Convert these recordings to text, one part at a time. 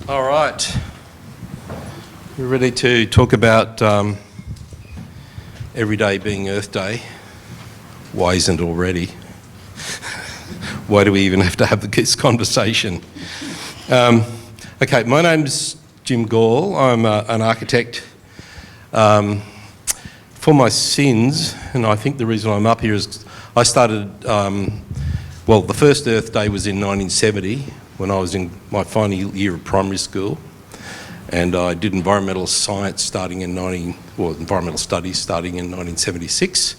All right. We're ready to talk about every day being Earth Day. Why isn't it already? Why do we even have to have this conversation? Okay, my name's Jim Gall. I'm an architect. For my sins, and I think the reason I'm up here is I started, well, the first Earth Day was in 1970 when I was in my final year of primary school, and I did environmental science starting in environmental studies starting in 1976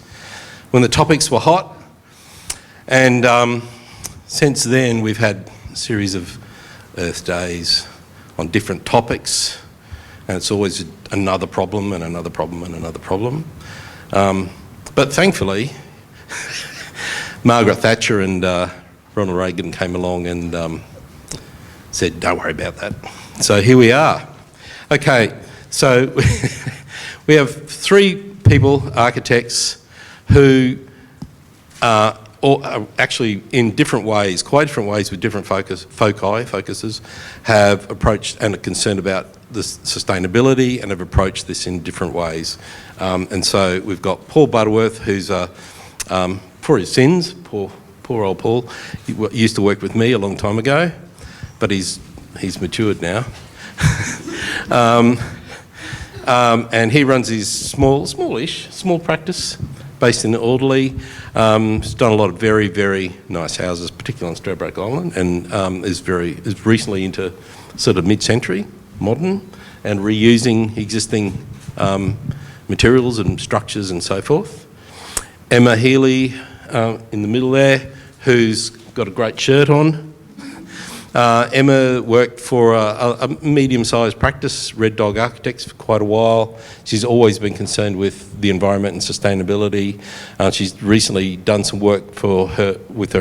when the topics were hot. And since then we've had a series of Earth Days on different topics, and it's always another problem and another problem and another problem. But thankfully, Margaret Thatcher and Ronald Reagan came along and said, don't worry about that. So here we are. Okay, so we have three people, architects, who are actually in different ways, quite different ways with different focuses, have approached and are concerned about the sustainability and have approached this in different ways. And so we've got Paul Butterworth, who's for his sins, poor old Paul. He used to work with me a long time ago, but he's matured now. And he runs his small practice based in Alderley. He's done a lot of very, very nice houses, particularly on Stradbroke Island, and is recently into sort of mid-century, modern, and reusing existing materials and structures and so forth. Emma Healy in the middle there, who's got a great shirt on. Emma worked for a medium-sized practice, Red Dog Architects, for quite a while. She's always been concerned with the environment and sustainability. She's recently done some work with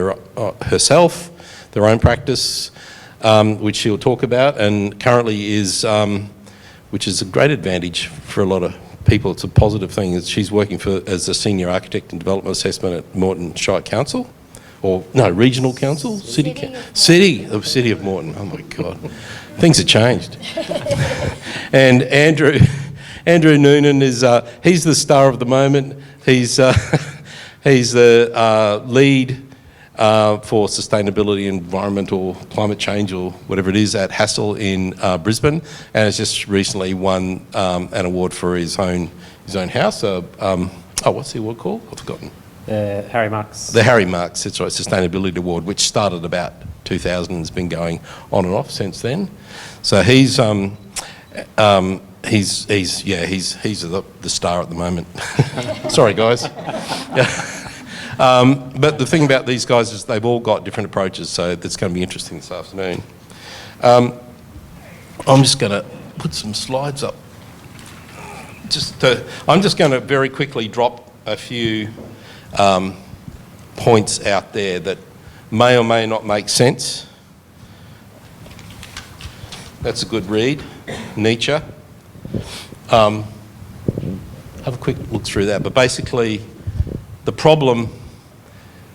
herself, their own practice, which she'll talk about, and currently is, which is a great advantage for a lot of people. It's a positive thing. Is she's working as a senior architect and development assessment at Moreton Shire Council. Regional Council? City of Moreton. Oh my God. Things have changed. And Andrew Noonan is, he's the star of the moment. He's the lead for sustainability, environmental, climate change, or whatever it is at Hassell in Brisbane, and has just recently won an award for his own house. What's the award called? I've forgotten. Harry Marks. The Harry Marks, that's right, Sustainability Award, which started about 2000 and has been going on and off since then. So he's the star at the moment. Sorry, guys. But the thing about these guys is they've all got different approaches, so that's going to be interesting this afternoon. I'm just going to put some slides up. I'm just going to very quickly drop a few points out there that may or may not make sense. That's a good read, Nietzsche. Have a quick look through that. But basically, the problem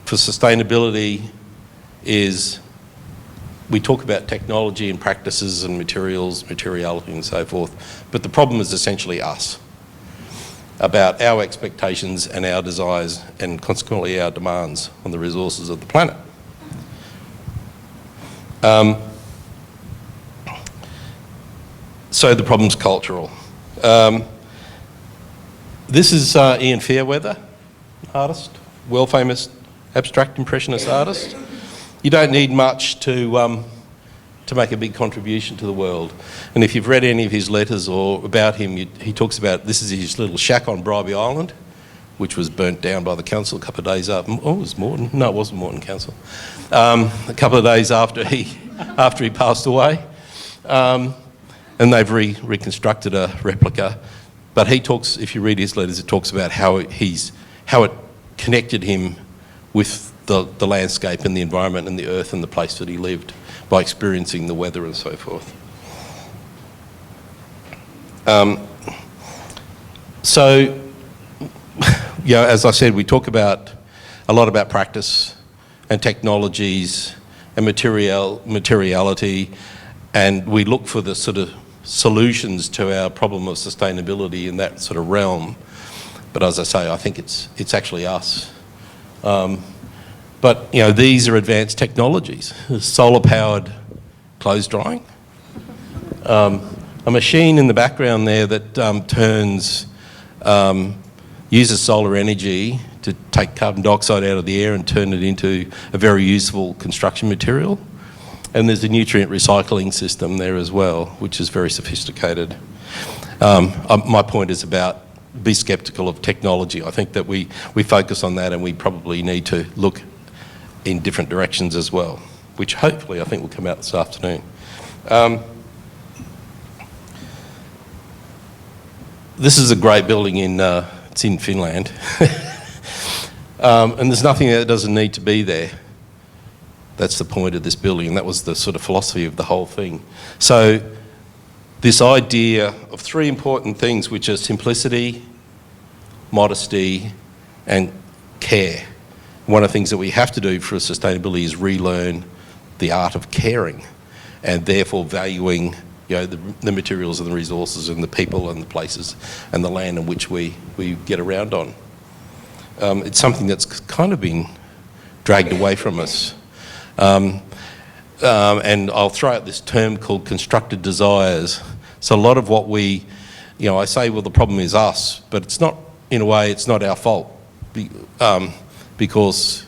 for sustainability is we talk about technology and practices and materials, materiality and so forth, but the problem is essentially us, about our expectations and our desires and consequently our demands on the resources of the planet. So the problem's cultural. This is Ian Fairweather, artist, world-famous abstract impressionist artist. You don't need much to make a big contribution to the world. And if you've read any of his letters or about him, he talks about, this is his little shack on Bribie Island, which was burnt down by the council a couple of days after. Oh, it was Moreton. No, it wasn't Moreton Council. A couple of days after he passed away. And they've reconstructed a replica. But he talks, if you read his letters, it talks about how it connected him with the landscape and the environment and the earth and the place that he lived by experiencing the weather and so forth. So, as I said, we talk a lot about practice and technologies and materiality and we look for the sort of solutions to our problem of sustainability in that sort of realm. But as I say, I think it's actually us. But you know, these are advanced technologies. Solar-powered clothes drying. A machine in the background there that uses solar energy to take carbon dioxide out of the air and turn it into a very useful construction material. And there's a nutrient recycling system there as well, which is very sophisticated. My point is about be sceptical of technology. I think that we focus on that, and we probably need to look in different directions as well, which hopefully I think will come out this afternoon. This is a great building it's in Finland. And there's nothing that doesn't need to be there. That's the point of this building, and that was the sort of philosophy of the whole thing. So this idea of three important things, which are simplicity, modesty, and care. One of the things that we have to do for sustainability is relearn the art of caring, and therefore valuing, you know, the materials and the resources and the people and the places and the land in which we get around on. It's something that's kind of been dragged away from us. And I'll throw out this term called constructed desires. So a lot of what we, you know, I say, well, the problem is us, but it's not, in a way, it's not our fault. Because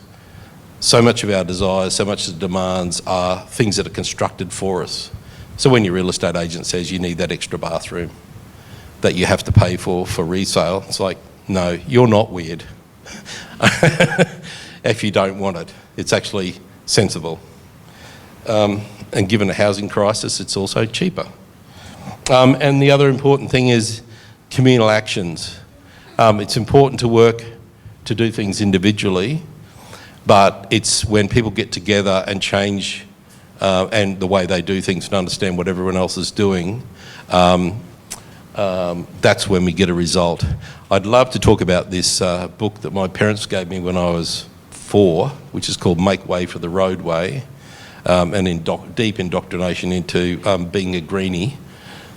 so much of our desires, so much of the demands are things that are constructed for us. So when your real estate agent says you need that extra bathroom that you have to pay for resale, it's like, no, you're not weird if you don't want it. It's actually sensible. And given a housing crisis, it's also cheaper. And the other important thing is communal actions. It's important to work to do things individually, but it's when people get together and change and the way they do things and understand what everyone else is doing, that's when we get a result. I'd love to talk about this book that my parents gave me when I was 4, which is called Make Way for the Roadway, and deep indoctrination into being a greenie,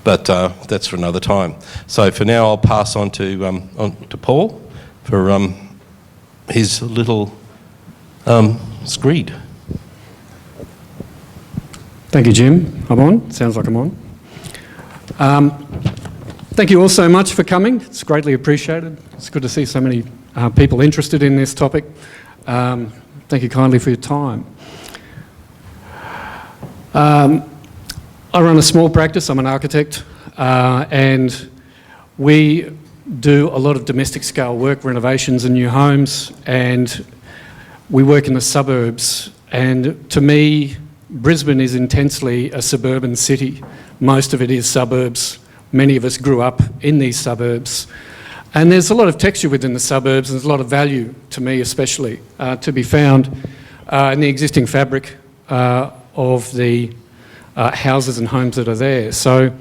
but that's for another time. So for now, I'll pass on to Paul for his little screed. Thank you, Jim. I'm on. Sounds like I'm on. Thank you all so much for coming. It's greatly appreciated. It's good to see so many people interested in this topic. Thank you kindly for your time. I run a small practice. I'm an architect, and we do a lot of domestic scale work, renovations and new homes, and we work in the suburbs. And to me, Brisbane is intensely a suburban city. Most of it is suburbs. Many of us grew up in these suburbs. And there's a lot of texture within the suburbs, and there's a lot of value, to me especially, to be found in the existing fabric of the houses and homes that are there. So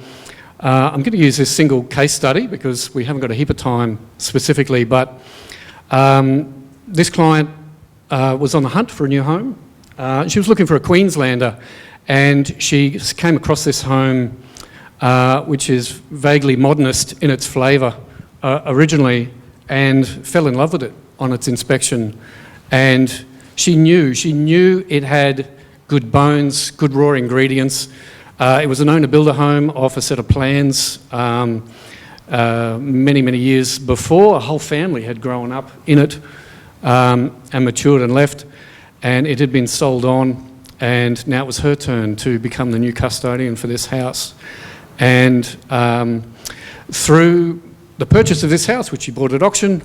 I'm going to use this single case study because we haven't got a heap of time specifically, but this client was on the hunt for a new home. She was looking for a Queenslander, and she came across this home which is vaguely modernist in its flavour originally, and fell in love with it on its inspection. And she knew it had good bones, good raw ingredients. It was an owner-builder home off a set of plans many years before. A whole family had grown up in it and matured and left, and it had been sold on, and now it was her turn to become the new custodian for this house. And through the purchase of this house, which she bought at auction,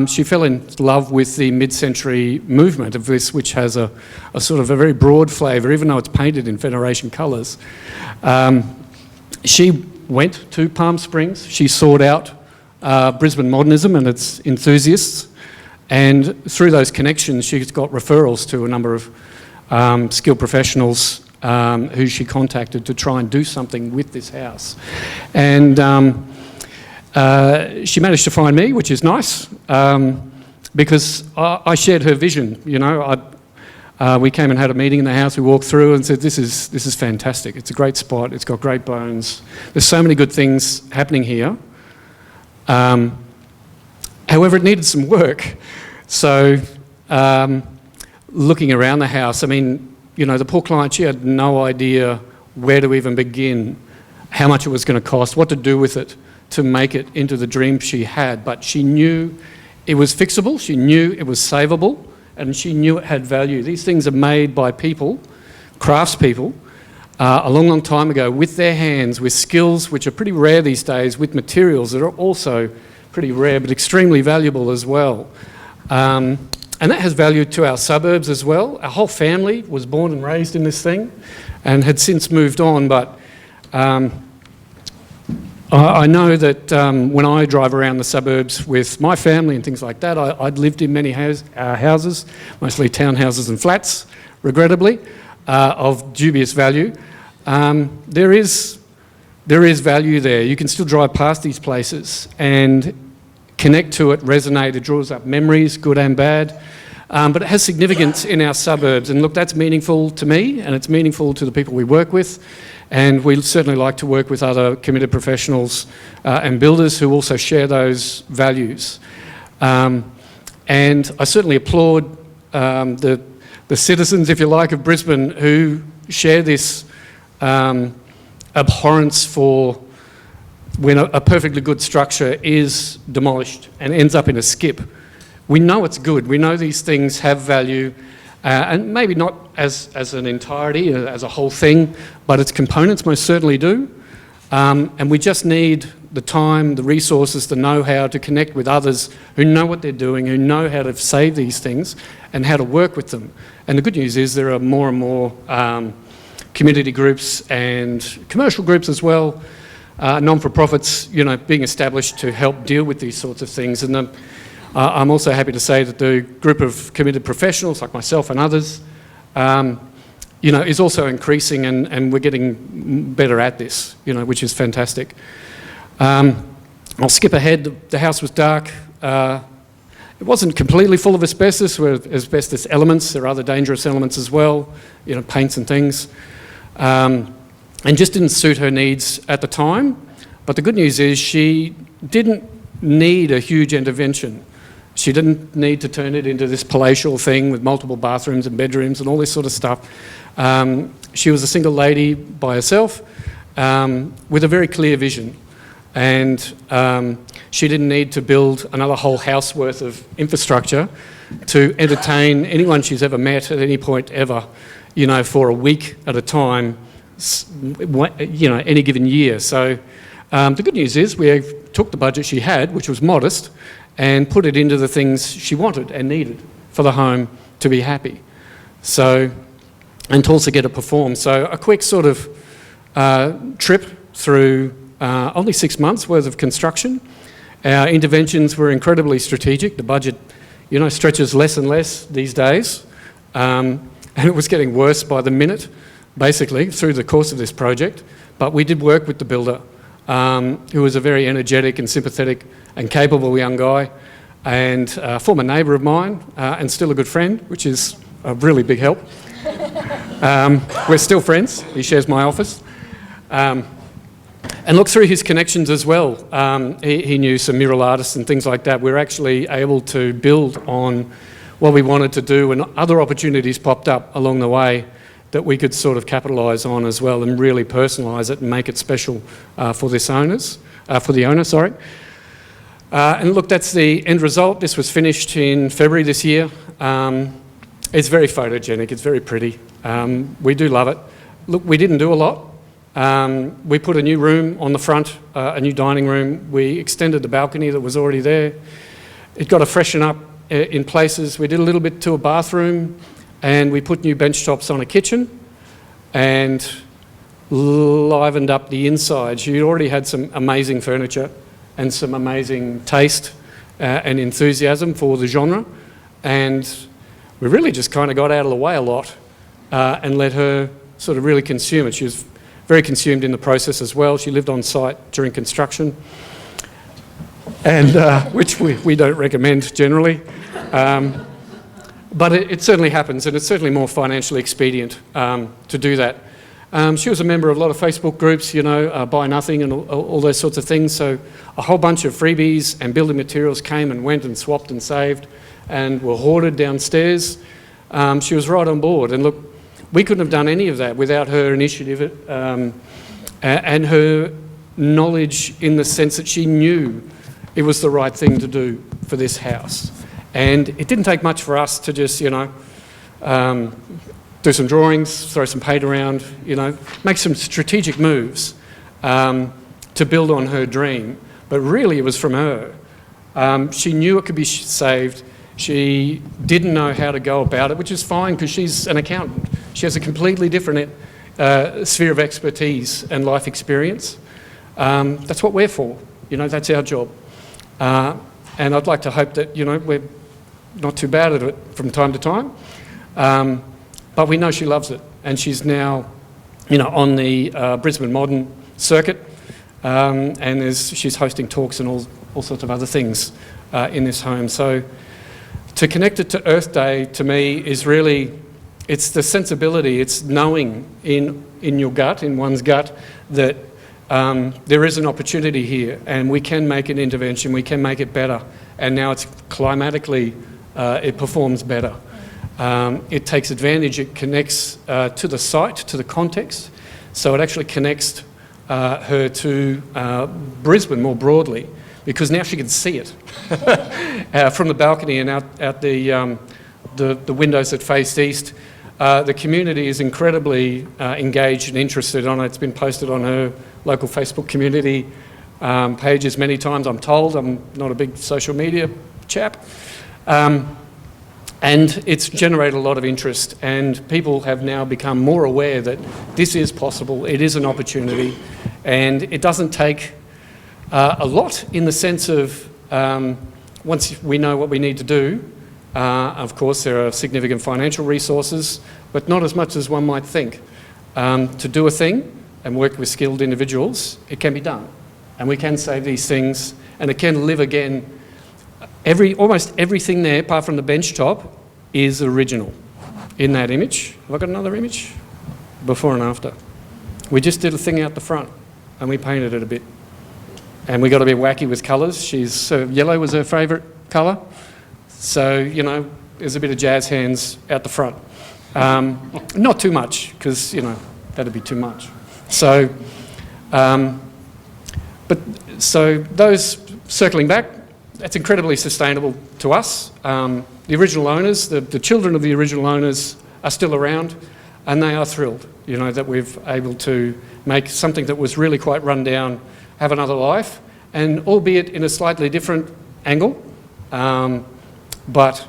she fell in love with the mid-century movement of this, which has a sort of a very broad flavour, even though it's painted in Federation colours. She went to Palm Springs. She sought out Brisbane modernism and its enthusiasts, and through those connections, she's got referrals to a number of skilled professionals who she contacted to try and do something with this house. And she managed to find me, which is nice, because I shared her vision. You know, We came and had a meeting in the house. We walked through and said, this is fantastic. It's a great spot. It's got great bones. There's so many good things happening here. However, it needed some work. So looking around the house, I mean, you know, the poor client, she had no idea where to even begin, how much it was going to cost, what to do with it to make it into the dream she had. But she knew it was fixable, she knew it was savable, and she knew it had value. These things are made by people, craftspeople, a long, long time ago, with their hands, with skills which are pretty rare these days, with materials that are also pretty rare but extremely valuable as well. And that has value to our suburbs as well. Our whole family was born and raised in this thing and had since moved on, but I know that when I drive around the suburbs with my family and things like that, I'd lived in many houses, mostly townhouses and flats, regrettably, of dubious value. There is value there. You can still drive past these places and connect to it, resonate. It draws up memories, good and bad. But it has significance in our suburbs. And look, that's meaningful to me, and it's meaningful to the people we work with. And we certainly like to work with other committed professionals and builders who also share those values. And I certainly applaud the citizens, if you like, of Brisbane who share this abhorrence for when a perfectly good structure is demolished and ends up in a skip. We know it's good. We know these things have value, and maybe not as an entirety, as a whole thing, but its components most certainly do. And we just need the time, the resources, the know-how to connect with others who know what they're doing, who know how to save these things and how to work with them. And the good news is there are more and more community groups and commercial groups as well, non-for-profits, you know, being established to help deal with these sorts of things. And I'm also happy to say that the group of committed professionals like myself and others, you know, is also increasing, and we're getting better at this, you know, which is fantastic. I'll skip ahead. The house was dark. It wasn't completely full of asbestos. There were asbestos elements. There are other dangerous elements as well, you know, paints and things. And just didn't suit her needs at the time. But the good news is she didn't need a huge intervention. She didn't need to turn it into this palatial thing with multiple bathrooms and bedrooms and all this sort of stuff. She was a single lady by herself with a very clear vision. And she didn't need to build another whole house worth of infrastructure to entertain anyone she's ever met at any point ever, you know, for a week at a time, you know, any given year. So the good news is we took the budget she had, which was modest, and put it into the things she wanted and needed for the home to be happy. So, and to also get it performed. So a quick sort of trip through only 6 months worth of construction. Our interventions were incredibly strategic. The budget, you know, stretches less and less these days. And it was getting worse by the minute, basically, through the course of this project. But we did work with the builder, who was a very energetic and sympathetic and capable young guy, and a former neighbour of mine, and still a good friend, which is a really big help. We're still friends. He shares my office. And look, through his connections as well, he knew some mural artists and things like that. We were actually able to build on what we wanted to do, and other opportunities popped up along the way that we could sort of capitalise on as well and really personalise it and make it special for the owner, sorry. And look, that's the end result. This was finished in February this year. It's very photogenic, it's very pretty. We do love it. Look, we didn't do a lot. We put a new room on the front, a new dining room. We extended the balcony that was already there. It got a freshen up in places. We did a little bit to a bathroom, and we put new bench tops on a kitchen and livened up the inside. She already had some amazing furniture and some amazing taste and enthusiasm for the genre, and we really just kind of got out of the way a lot and let her sort of really consume it. She was very consumed in the process as well. She lived on site during construction, and which we don't recommend generally. But it certainly happens, and it's certainly more financially expedient to do that. She was a member of a lot of Facebook groups, Buy Nothing and all those sorts of things. So a whole bunch of freebies and building materials came and went and swapped and saved and were hoarded downstairs. She was right on board. And look, we couldn't have done any of that without her initiative and her knowledge, in the sense that she knew it was the right thing to do for this house. And it didn't take much for us to just, do some drawings, throw some paint around, make some strategic moves to build on her dream. But really it was from her. She knew it could be saved. She didn't know how to go about it, which is fine because she's an accountant. She has a completely different sphere of expertise and life experience. That's what we're for. That's our job. And I'd like to hope that, we're not too bad at it from time to time. But we know she loves it. And she's now, on the Brisbane Modern circuit. And she's hosting talks and all sorts of other things in this home. So to connect it to Earth Day, to me, is really, it's the sensibility, it's knowing in your gut, in one's gut, that there is an opportunity here and we can make an intervention, we can make it better. And now it's climatically, it performs better. It takes advantage, it connects to the site, to the context. So it actually connects her to Brisbane more broadly, because now she can see it from the balcony and out the windows that face east. The community is incredibly engaged and interested on it. It's been posted on her local Facebook community pages many times, I'm told. I'm not a big social media chap. And it's generated a lot of interest, and people have now become more aware that this is possible, it is an opportunity, and it doesn't take a lot in the sense of once we know what we need to do. Of course, there are significant financial resources, but not as much as one might think. To do a thing and work with skilled individuals, it can be done. And we can save these things, and it can live again. Almost everything there, apart from the bench top, is original in that image. Have I got another image? Before and after. We just did a thing out the front, and we painted it a bit. And we got a bit wacky with colours. Yellow was her favourite colour. So, there's a bit of jazz hands out the front. Not too much, because, that'd be too much. So, so those, circling back, that's incredibly sustainable to us. The original owners, the children of the original owners are still around, and they are thrilled, that we've able to make something that was really quite run down have another life, and albeit in a slightly different angle, but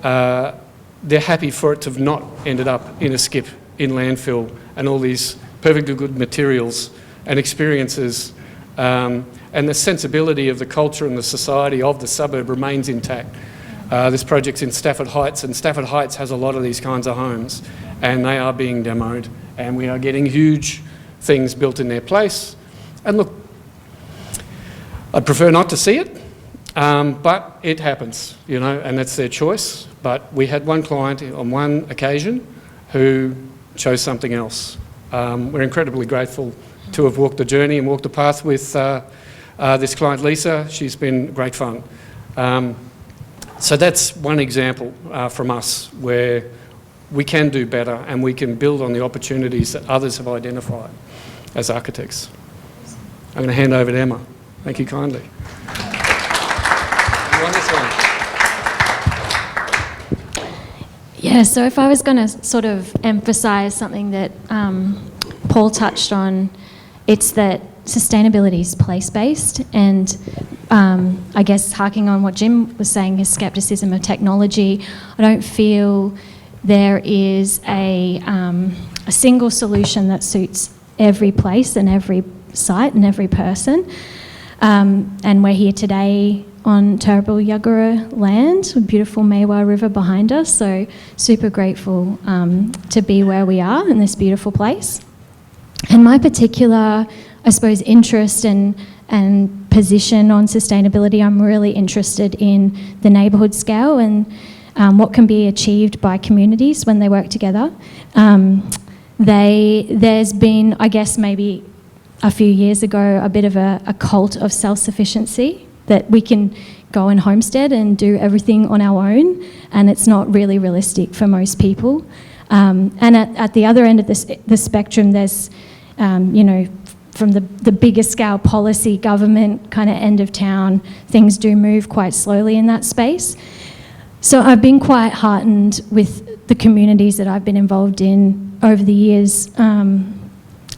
they're happy for it to have not ended up in a skip, in landfill, and all these perfectly good materials and experiences, and the sensibility of the culture and the society of the suburb remains intact. This project's in Stafford Heights, and Stafford Heights has a lot of these kinds of homes, and they are being demoed, and we are getting huge things built in their place. And look, I'd prefer not to see it, but it happens, and that's their choice. But we had one client on one occasion who chose something else. We're incredibly grateful to have walked the journey and walked the path with this client, Lisa. She's been great fun. So that's one example from us where we can do better and we can build on the opportunities that others have identified as architects. I'm going to hand over to Emma. Thank you kindly. You want this one? Yeah, so if I was going to sort of emphasise something that Paul touched on, it's that sustainability is place-based, and I guess harking on what Jim was saying, his scepticism of technology, I don't feel there is a single solution that suits every place and every site and every person. And we're here today on Turrbal Yuggera land with beautiful Maiwar River behind us, so super grateful to be where we are in this beautiful place. And my particular, I suppose, interest and position on sustainability, I'm really interested in the neighbourhood scale, and what can be achieved by communities when they work together. There's been, I guess maybe a few years ago, a bit of a cult of self-sufficiency, that we can go and homestead and do everything on our own, and it's not really realistic for most people. And at the other end of the spectrum, there's, from the bigger scale policy, government kind of end of town, things do move quite slowly in that space. So I've been quite heartened with the communities that I've been involved in over the years, and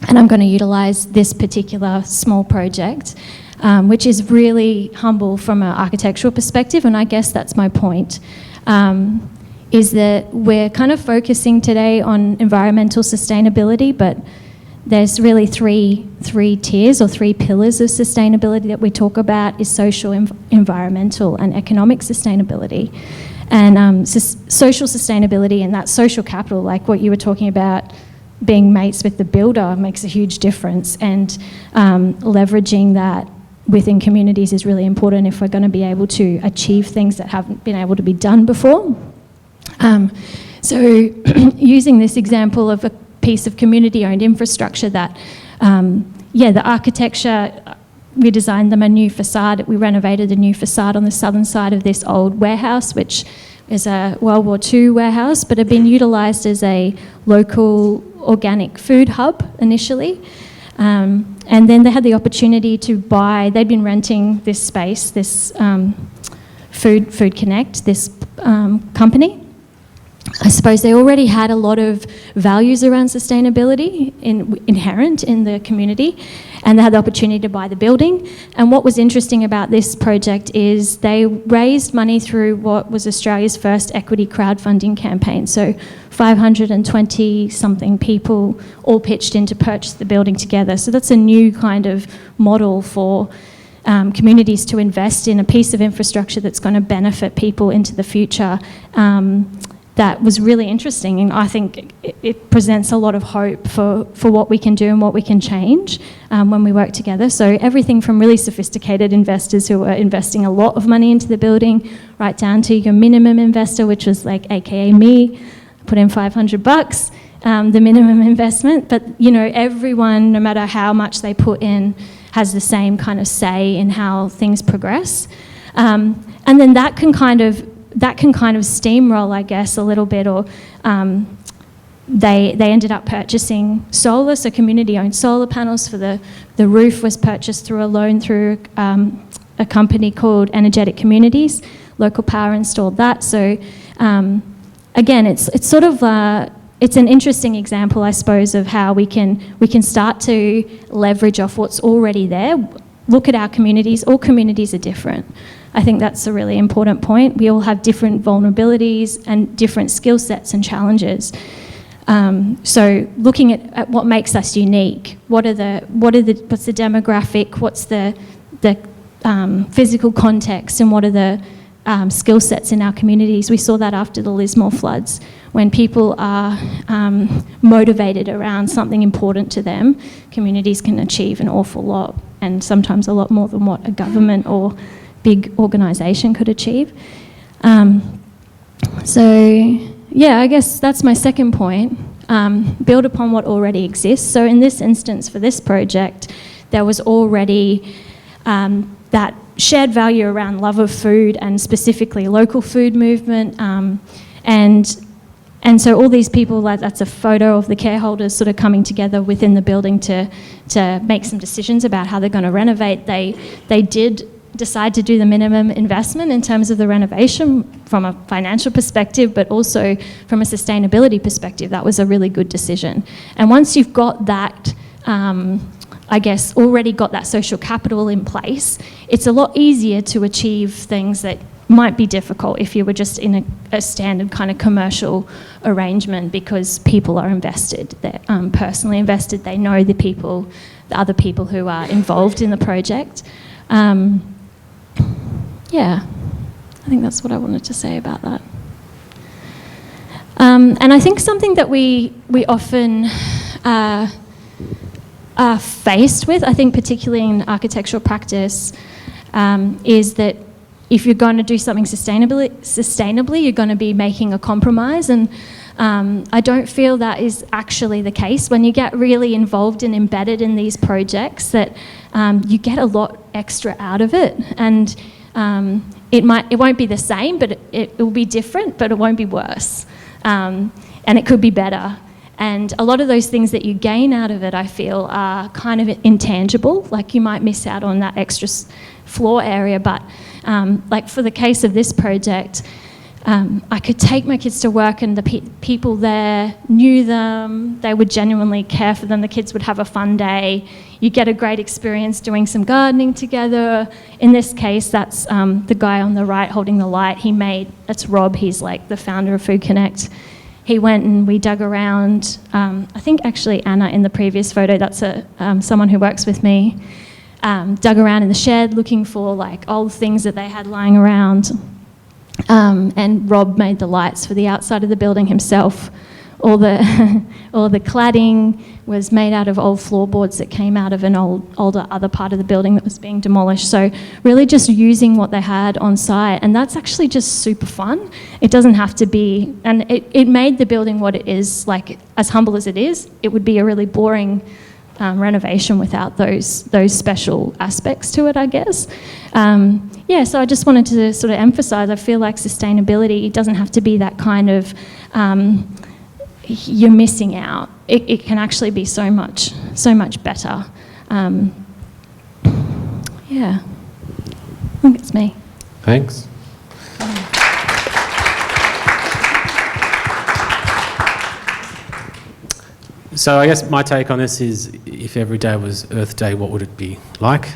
I'm going to utilise this particular small project, which is really humble from an architectural perspective, and I guess that's my point, is that we're kind of focusing today on environmental sustainability, but there's really three tiers or three pillars of sustainability that we talk about: is social, environmental and economic sustainability. And social sustainability and that social capital, like what you were talking about, being mates with the builder makes a huge difference, and leveraging that within communities is really important if we're going to be able to achieve things that haven't been able to be done before. So using this example of a piece of community-owned infrastructure that, the architecture, we designed them a new facade. We renovated a new facade on the southern side of this old warehouse, which is a World War II warehouse, but had been utilised as a local organic food hub initially. And then they had the opportunity to buy, they'd been renting this space, this Food Connect, this company. I suppose they already had a lot of values around sustainability inherent in the community, and they had the opportunity to buy the building. And what was interesting about this project is they raised money through what was Australia's first equity crowdfunding campaign. So 520-something people all pitched in to purchase the building together. So that's a new kind of model for communities to invest in a piece of infrastructure that's going to benefit people into the future. That was really interesting, and I think it presents a lot of hope for what we can do and what we can change when we work together. So everything from really sophisticated investors who are investing a lot of money into the building, right down to your minimum investor, which was like AKA me, put in $500, the minimum investment. But everyone, no matter how much they put in, has the same kind of say in how things progress. And then that can kind of steamroll, I guess, a little bit, or they ended up purchasing solar, so community-owned solar panels for the roof was purchased through a loan through a company called Energetic Communities. Local Power installed that. So again, it's sort of it's an interesting example, I suppose, of how we can start to leverage off what's already there. Look at our communities. All communities are different. I think that's a really important point. We all have different vulnerabilities and different skill sets and challenges. So looking at what makes us unique, what's the demographic, what's the physical context, and what are the skill sets in our communities. We saw that after the Lismore floods. When people are motivated around something important to them, communities can achieve an awful lot, and sometimes a lot more than what a government or big organisation could achieve. I guess that's my second point. Build upon what already exists. So in this instance, for this project, there was already that shared value around love of food, and specifically local food movement. And so all these people, that's a photo of the care holders sort of coming together within the building to make some decisions about how they're going to renovate. They did decide to do the minimum investment in terms of the renovation from a financial perspective, but also from a sustainability perspective. That was a really good decision. And once you've got that, I guess, already got that social capital in place, it's a lot easier to achieve things that might be difficult if you were just in a standard kind of commercial arrangement, because people are invested. They're personally invested. They know the other people who are involved in the project. I think that's what I wanted to say about that. And I think something that we often are faced with, I think particularly in architectural practice, is that if you're going to do something sustainably, you're going to be making a compromise. And I don't feel that is actually the case. When you get really involved and embedded in these projects, that you get a lot extra out of it. And it won't be the same, but it will be different, but it won't be worse. And it could be better. And a lot of those things that you gain out of it, I feel, are kind of intangible. Like, you might miss out on that extra floor area, but like for the case of this project, I could take my kids to work and the people there knew them, they would genuinely care for them, the kids would have a fun day, you get a great experience doing some gardening together. In this case, that's the guy on the right holding the light, that's Rob, he's like the founder of Food Connect. He went and we dug around, I think actually Anna in the previous photo, that's someone who works with me, dug around in the shed looking for like old things that they had lying around. And Rob made the lights for the outside of the building himself. All the cladding was made out of old floorboards that came out of an older other part of the building that was being demolished. So really just using what they had on site, and that's actually just super fun. It doesn't have to be, and it made the building what it is. Like, as humble as it is, it would be a really boring renovation without those special aspects to it, I guess. Yeah, so I just wanted to sort of emphasise, I feel like sustainability doesn't have to be that kind of, you're missing out. It can actually be so much better. Yeah, I think it's me. Thanks. So I guess my take on this is, if every day was Earth Day, what would it be like?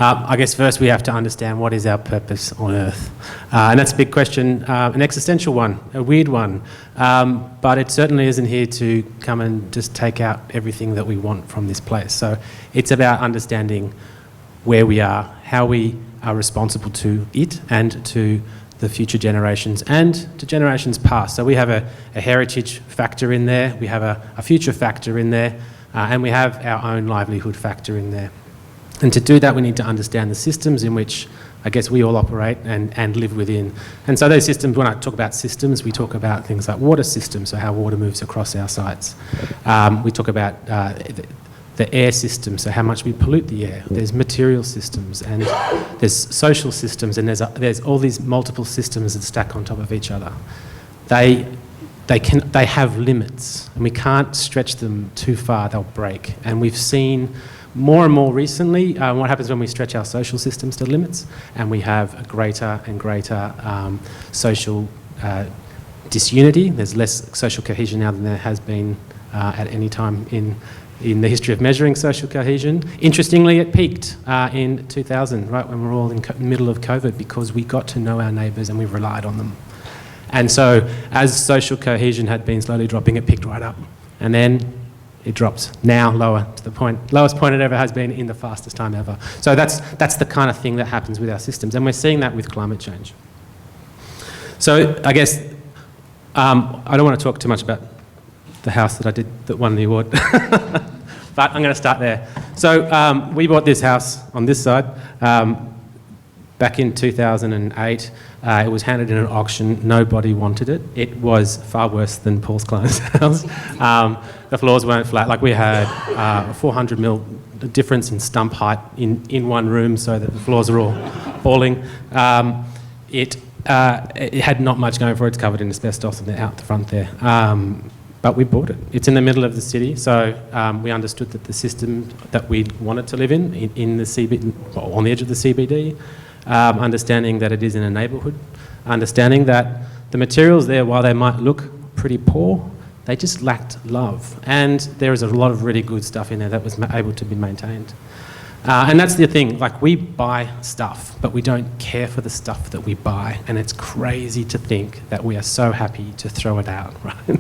I guess first we have to understand what is our purpose on Earth. And that's a big question, an existential one, a weird one. But it certainly isn't here to come and just take out everything that we want from this place. So it's about understanding where we are, how we are responsible to it and to the future generations and to generations past. So we have a heritage factor in there, we have a future factor in there, and we have our own livelihood factor in there. And to do that, we need to understand the systems in which, I guess, we all operate and live within. And so those systems, when I talk about systems, we talk about things like water systems, so how water moves across our sites. We talk about the air system, so how much we pollute the air. There's material systems, and there's social systems, and there's all these multiple systems that stack on top of each other. They have limits, and we can't stretch them too far, they'll break. And we've seen more and more recently what happens when we stretch our social systems to limits, and we have a greater and greater social disunity. There's less social cohesion now than there has been at any time in the history of measuring social cohesion. Interestingly, it peaked in 2000, right when we were all in the middle of COVID, because we got to know our neighbours and we relied on them. And so as social cohesion had been slowly dropping, it picked right up. And then it dropped, now lower, to the lowest point it ever has been in the fastest time ever. So that's the kind of thing that happens with our systems, and we're seeing that with climate change. So I guess I don't want to talk too much about the house that won the award, but I'm going to start there. So we bought this house on this side back in 2008. It was handed in an auction. Nobody wanted it. It was far worse than Paul's client's house. The floors weren't flat. Like, we had a 400 mil difference in stump height in one room, so that the floors are all falling. It had not much going for it. It's covered in asbestos out the front there. But we bought it. It's in the middle of the city, so we understood that the system that we wanted to live in the CBD, well, on the edge of the CBD, understanding that it is in a neighbourhood, understanding that the materials there, while they might look pretty poor, they just lacked love. And there is a lot of really good stuff in there that was able to be maintained. And that's the thing, like, we buy stuff, but we don't care for the stuff that we buy. And it's crazy to think that we are so happy to throw it out, right?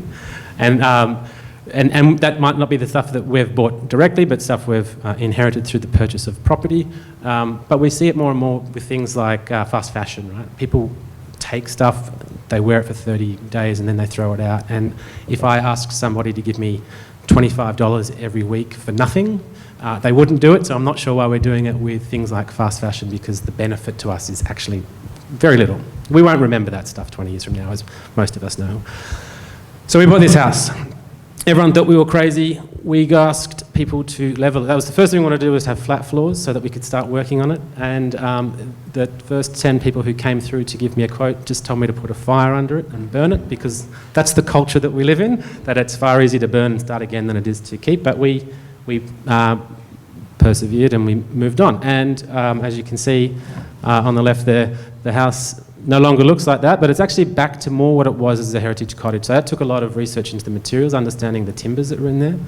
And that might not be the stuff that we've bought directly, but stuff we've inherited through the purchase of property. But we see it more and more with things like fast fashion, right? People take stuff, they wear it for 30 days and then they throw it out. And if I ask somebody to give me $25 every week for nothing, they wouldn't do it. So I'm not sure why we're doing it with things like fast fashion, because the benefit to us is actually Very little. We won't remember that stuff 20 years from now, as most of us know. So we bought this house. Everyone thought we were crazy. We asked people to level it. That was the first thing we wanted to do, was have flat floors so that we could start working on it. And the first 10 people who came through to give me a quote just told me to put a fire under it and burn it, because that's the culture that we live in, that it's far easier to burn and start again than it is to keep. But we persevered and we moved on. And as you can see on the left there, the house no longer looks like that, but it's actually back to more what it was as a heritage cottage. So that took a lot of research into the materials, understanding the timbers that were in there.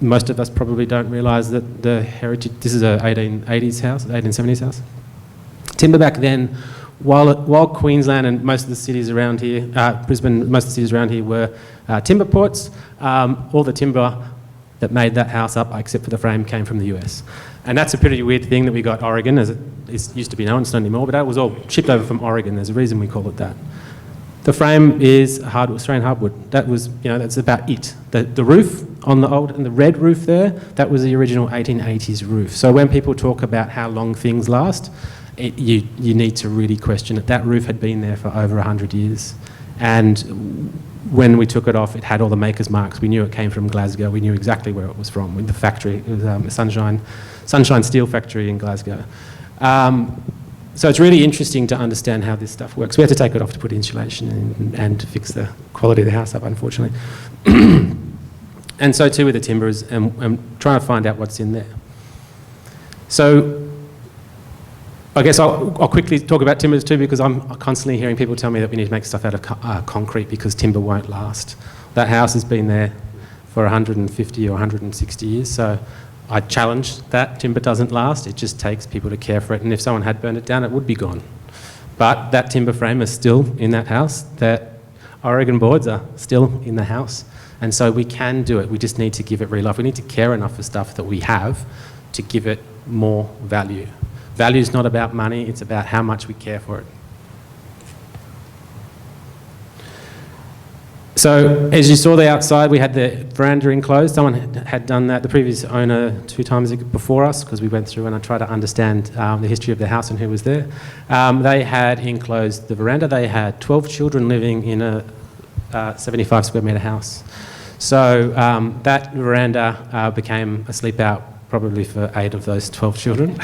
Most of us probably don't realise that the heritage, this is a 1880s house, 1870s house. Timber back then, while Queensland and most of the cities around here, Brisbane, most of the cities around here were timber ports, all the timber that made that house up, except for the frame, came from the US. And that's a pretty weird thing that we got Oregon, as it used to be known, it's not anymore, but that was all shipped over from Oregon. There's a reason we call it that. The frame is Australian hardwood. That was, that's about it. The roof on the old, and the red roof there, that was the original 1880s roof. So when people talk about how long things last, you need to really question it. That roof had been there for over 100 years. And when we took it off, it had all the maker's marks. We knew it came from Glasgow. We knew exactly where it was from. The factory, it was a Sunshine Steel factory in Glasgow. So it's really interesting to understand how this stuff works. We had to take it off to put insulation in and fix the quality of the house up, unfortunately. And so too with the timbers, and trying to find out what's in there. So I guess I'll quickly talk about timbers too, because I'm constantly hearing people tell me that we need to make stuff out of concrete because timber won't last. That house has been there for 150 or 160 years, so I challenge that. Timber doesn't last, it just takes people to care for it, and if someone had burned it down, it would be gone. But that timber frame is still in that house, that Oregon boards are still in the house, and so we can do it. We just need to give it real life. We need to care enough for stuff that we have to give it more value. Value is not about money, it's about how much we care for it. So as you saw the outside, we had the veranda enclosed. Someone had done that, the previous owner, 2 times before us, because we went through and I tried to understand the history of the house and who was there. They had enclosed the veranda. They had 12 children living in a 75 square metre house. So that veranda became a sleep out probably for 8 of those 12 children.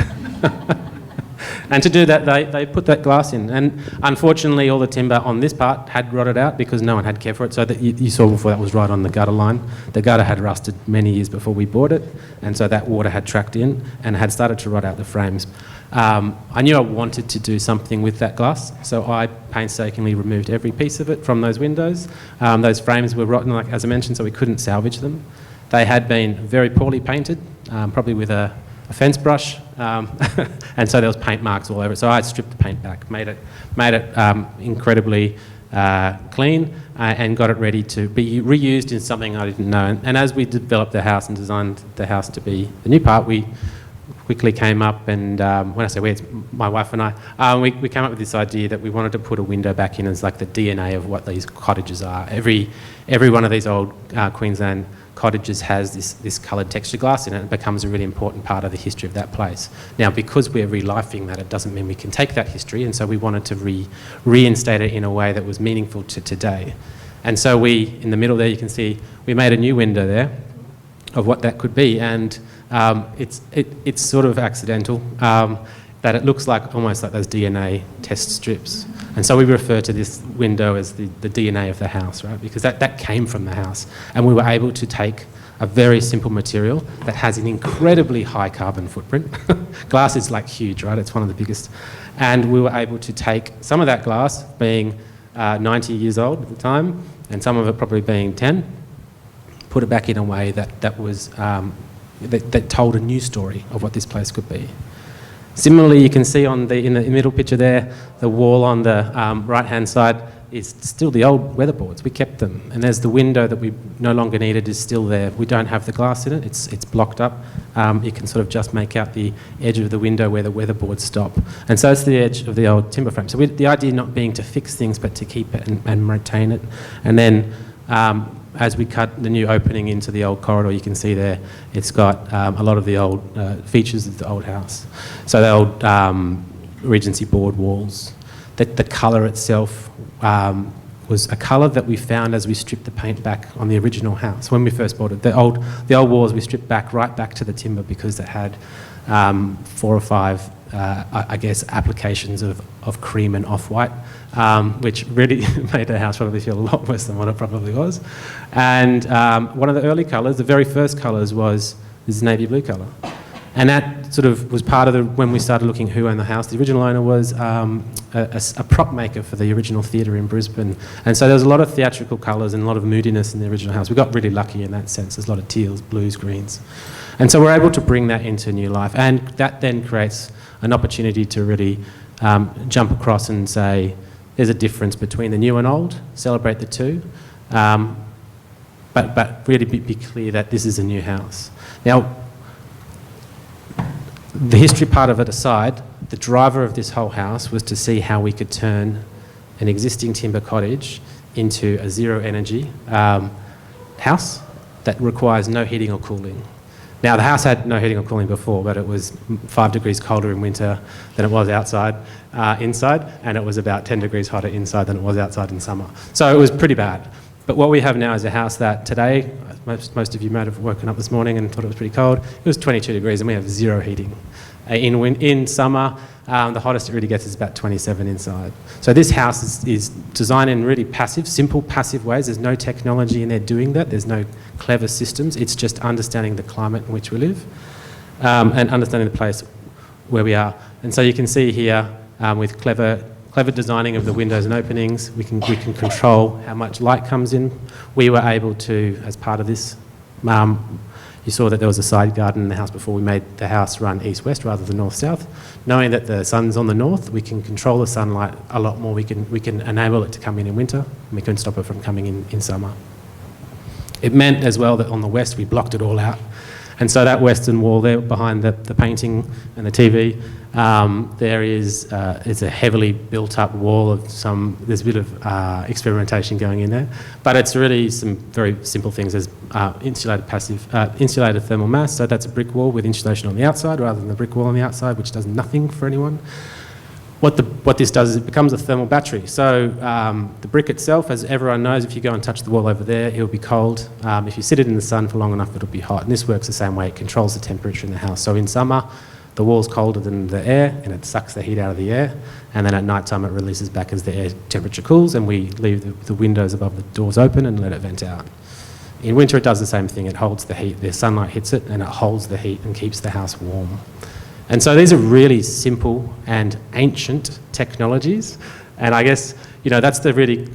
And to do that, they put that glass in. And unfortunately, all the timber on this part had rotted out because no one had care for it. So that you saw before, that was right on the gutter line. The gutter had rusted many years before we bought it. And so that water had tracked in and had started to rot out the frames. I knew I wanted to do something with that glass. So I painstakingly removed every piece of it from those windows. Those frames were rotten, like as I mentioned, so we couldn't salvage them. They had been very poorly painted, probably with a fence brush, and so there was paint marks all over it. So I stripped the paint back, made it incredibly clean, and got it ready to be reused in something I didn't know. And as we developed the house and designed the house to be the new part, we quickly came up and, when I say we, it's my wife and I, we came up with this idea that we wanted to put a window back in as like the DNA of what these cottages are. Every one of these old Queensland cottages has this coloured texture glass in it. It becomes a really important part of the history of that place. Now, because we're relifing that, it doesn't mean we can take that history, and so we wanted to reinstate it in a way that was meaningful to today. And so we, in the middle there, you can see, we made a new window there of what that could be, and it's sort of accidental, that it looks like almost like those DNA test strips. And so we refer to this window as the DNA of the house, right? Because that came from the house. And we were able to take a very simple material that has an incredibly high carbon footprint. Glass is like huge, right? It's one of the biggest. And we were able to take some of that glass, being 90 years old at the time, and some of it probably being 10, put it back in a way that was, that told a new story of what this place could be. Similarly, you can see in the middle picture there, the wall on the right-hand side is still the old weatherboards. We kept them. And there's the window that we no longer needed is still there. We don't have the glass in it. It's blocked up. You can sort of just make out the edge of the window where the weatherboards stop. And so it's the edge of the old timber frame. So the idea not being to fix things, but to keep it and retain it. And then as we cut the new opening into the old corridor, you can see there, it's got a lot of the old features of the old house. So the old Regency board walls. The colour itself was a colour that we found as we stripped the paint back on the original house when we first bought it. The old walls we stripped right back to the timber because it had 4 or 5, I guess, applications of cream and off-white, which really made the house probably feel a lot worse than what it probably was. And one of the early colours, the very first colours, was this navy blue colour. And that sort of was part of when we started looking who owned the house. The original owner was a prop maker for the original theatre in Brisbane. And so there was a lot of theatrical colours and a lot of moodiness in the original house. We got really lucky in that sense. There's a lot of teals, blues, greens. And so we're able to bring that into new life. And that then creates an opportunity to really jump across and say, there's a difference between the new and old, celebrate the two, but really be clear that this is a new house. Now, the history part of it aside, the driver of this whole house was to see how we could turn an existing timber cottage into a zero energy house that requires no heating or cooling. Now, the house had no heating or cooling before, but it was 5 degrees colder in winter than it was inside, and it was about 10 degrees hotter inside than it was outside in summer. So it was pretty bad. But what we have now is a house that today, most of you might have woken up this morning and thought it was pretty cold. It was 22 degrees and we have zero heating. In summer, the hottest it really gets is about 27 inside. So this house is designed in really simple passive ways. There's no technology in there doing that. There's no clever systems. It's just understanding the climate in which we live and understanding the place where we are. And so you can see here with clever designing of the windows and openings, we can control how much light comes in. We were able to, as part of this, you saw that there was a side garden in the house before. We made the house run east-west rather than north-south. Knowing that the sun's on the north, we can control the sunlight a lot more. We can enable it to come in winter, and we can stop it from coming in summer. It meant as well that on the west we blocked it all out. And so that western wall there behind the painting and the TV, there is it's a heavily built up wall of there's a bit of experimentation going in there, but it's really some very simple things. There's insulated thermal mass, so that's a brick wall with insulation on the outside rather than the brick wall on the outside, which does nothing for anyone. What this does is it becomes a thermal battery. So the brick itself, as everyone knows, if you go and touch the wall over there, it'll be cold. If you sit it in the sun for long enough, it'll be hot. And this works the same way. It controls the temperature in the house. So in summer, the wall's colder than the air, and it sucks the heat out of the air. And then at night time, it releases back as the air temperature cools, and we leave the windows above the doors open and let it vent out. In winter, it does the same thing. It holds the heat. The sunlight hits it, and it holds the heat and keeps the house warm. And so these are really simple and ancient technologies. And I guess, that's the really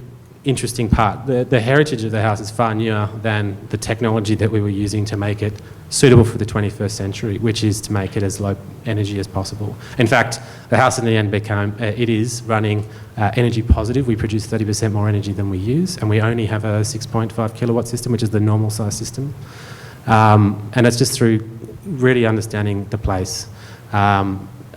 interesting part. The heritage of the house is far newer than the technology that we were using to make it suitable for the 21st century, which is to make it as low energy as possible. In fact, the house in the end it is running energy positive. We produce 30% more energy than we use, and we only have a 6.5 kilowatt system, which is the normal size system. And it's just through really understanding the place.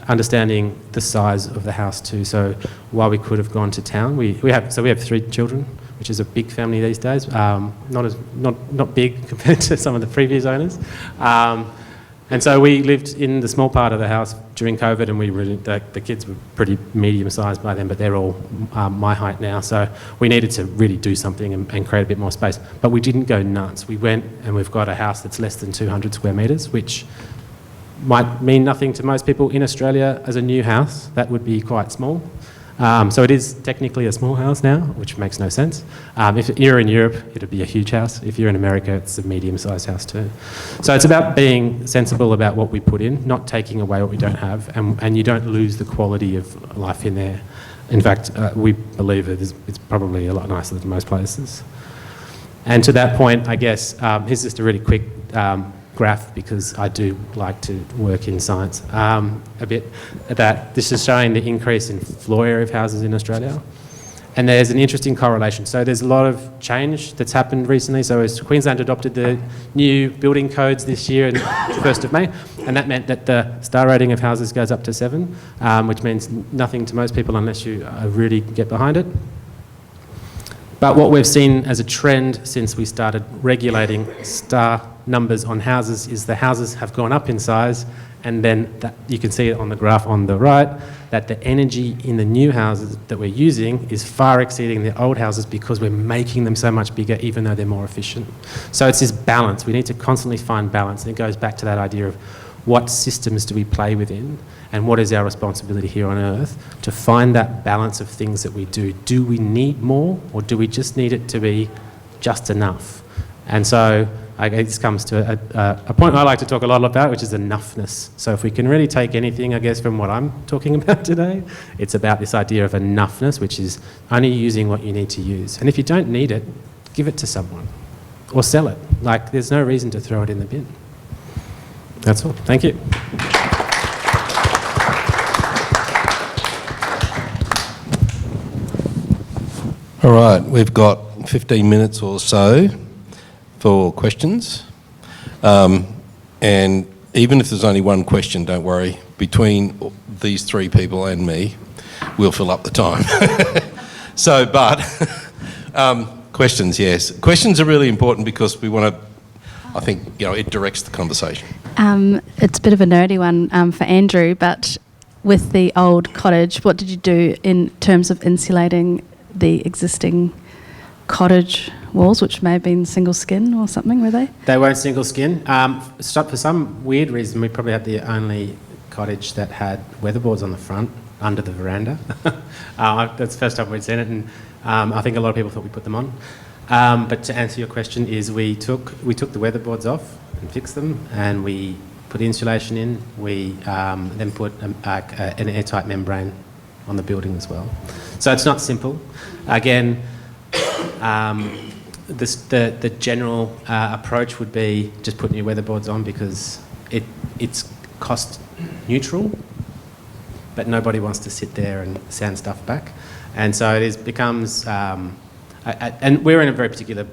Understanding the size of the house too. So while we could have gone to town, we have 3 children, which is a big family these days. Not big compared to some of the previous owners. And so we lived in the small part of the house during COVID, and the kids were pretty medium sized by then, but they're all my height now. So we needed to really do something and create a bit more space. But we didn't go nuts. We went and we've got a house that's less than 200 square metres, which might mean nothing to most people in Australia as a new house. That would be quite small. So it is technically a small house now, which makes no sense. If you're in Europe, it'd be a huge house. If you're in America, it's a medium-sized house too. So it's about being sensible about what we put in, not taking away what we don't have, and you don't lose the quality of life in there. In fact, we believe it's probably a lot nicer than most places. And to that point, I guess, here's just a really quick graph, because I do like to work in science a bit, that this is showing the increase in floor area of houses in Australia. And there's an interesting correlation. So there's a lot of change that's happened recently. So as Queensland adopted the new building codes this year, on the 1st of May, and that meant that the star rating of houses goes up to 7, which means nothing to most people unless you really get behind it. But what we've seen as a trend since we started regulating star numbers on houses is the houses have gone up in size, and then you can see it on the graph on the right, that the energy in the new houses that we're using is far exceeding the old houses because we're making them so much bigger even though they're more efficient. So it's this balance. We need to constantly find balance, and it goes back to that idea of what systems do we play within and what is our responsibility here on Earth to find that balance of things that we do. Do we need more, or do we just need it to be just enough? And so I guess this comes to a point I like to talk a lot about, which is enoughness. So if we can really take anything, I guess, from what I'm talking about today, it's about this idea of enoughness, which is only using what you need to use. And if you don't need it, give it to someone or sell it. Like, there's no reason to throw it in the bin. That's all. Thank you. All right, we've got 15 minutes or so for questions. And even if there's only one question, don't worry. Between these three people and me, we'll fill up the time. So, but questions, yes. Questions are really important because we want to, I think, it directs the conversation. It's a bit of a nerdy one for Andrew, but with the old cottage, what did you do in terms of insulating the existing cottage walls, which may have been single skin or something, were they? They weren't single skin. For some weird reason, we probably had the only cottage that had weatherboards on the front, under the veranda. That's the first time we'd seen it, and I think a lot of people thought we put them on. But to answer your question is we took the weatherboards off and fixed them, and we put the insulation in. We then put an airtight membrane on the building as well. So it's not simple. Again, the general approach would be just put new weatherboards on because it's cost neutral, but nobody wants to sit there and sand stuff back. And so it becomes, and we're in a very particular